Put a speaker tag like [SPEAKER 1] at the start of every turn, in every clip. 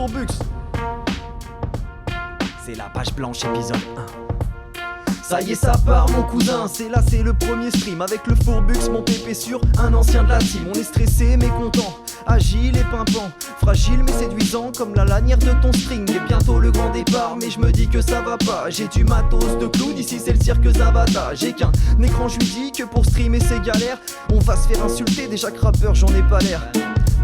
[SPEAKER 1] Fourbux. C'est la page blanche épisode 1. Ça y est, ça part mon cousin, c'est le premier stream avec le Fourbux, mon pépé sur un ancien de la team. On est stressé mais content, agile et pimpant, fragile mais séduisant comme la lanière de ton string. Et bientôt le grand départ, mais je me dis que ça va pas. J'ai du matos de clown, ici c'est le cirque Zavata. J'ai qu'un écran, je lui dis que pour streamer c'est galère. On va se faire insulter, déjà que rappeur j'en ai pas l'air.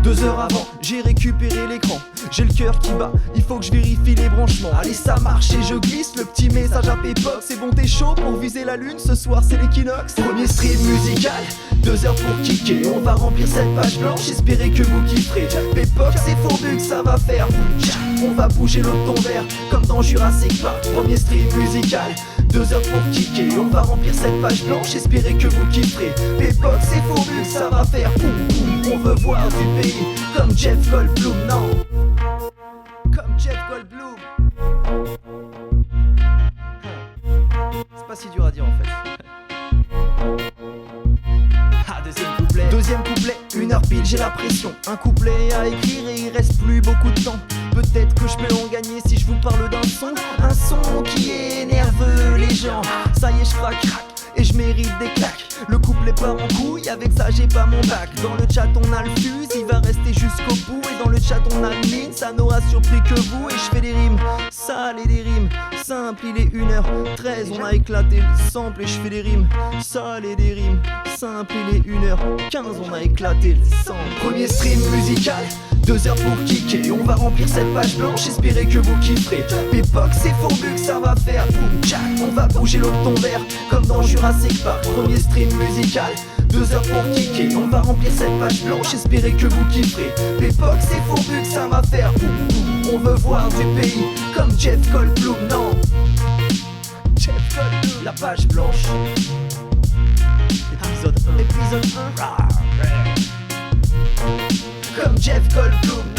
[SPEAKER 1] 2 heures avant, j'ai récupéré l'écran. J'ai le cœur qui bat, il faut que je vérifie les branchements. Allez, ça marche et je glisse le petit message à Pépoc. C'est bon, t'es chaud pour viser la lune, ce soir c'est l'équinoxe. Premier stream musical, 2 heures pour kicker. On va remplir cette page blanche, espérer que vous kifferez. Pépoc, c'est Fourbux, ça va faire. On va bouger l'autre ton verre, comme dans Jurassic Park. Premier stream musical, 2 heures pour kicker. On va remplir cette page blanche, espérer que vous kifferez. Pépoc, c'est Fourbux, ça va faire. On veut voir du pays, comme Jeff Goldblum, non. Comme Jeff Goldblum. C'est pas si dur à dire en fait. Ah, deuxième couplet, 1 heure pile, j'ai la pression. Un couplet à écrire et il reste plus beaucoup de temps. Peut-être que je peux en gagner si je vous parle d'un son. Un son qui énerve les gens. Ça y est, je craque, et je mérite des claques. Le couplet part en couille, avec ça j'ai pas mon bac. Dans le chat on a le fuse, il va rester jusqu'au bout. Et dans le chat on a le mine, ça n'aura surpris que vous. Et je fais des rimes sales et des rimes simples. Il est 1h13, on a éclaté le sample. Et je fais des rimes sales et des rimes simples. Il est 1h15, on a éclaté le sample. Premier stream musical, 2 heures pour kicker. On va remplir cette page blanche, espérer que vous kifferez. Pépoc, c'est Fourbux, ça va faire boum tchac. On va bouger l'autre ton verre, comme dans Jurassic Park. Premier stream musical, 2 heures pour kicker. On va remplir cette page blanche, espérer que vous kifferez. Pépoc, c'est Fourbux, ça va faire boum boum. On veut voir du pays, comme Jeff Goldblum, non. Jeff Goldblum. La page blanche, épisode 1. Comme Jeff Goldblum.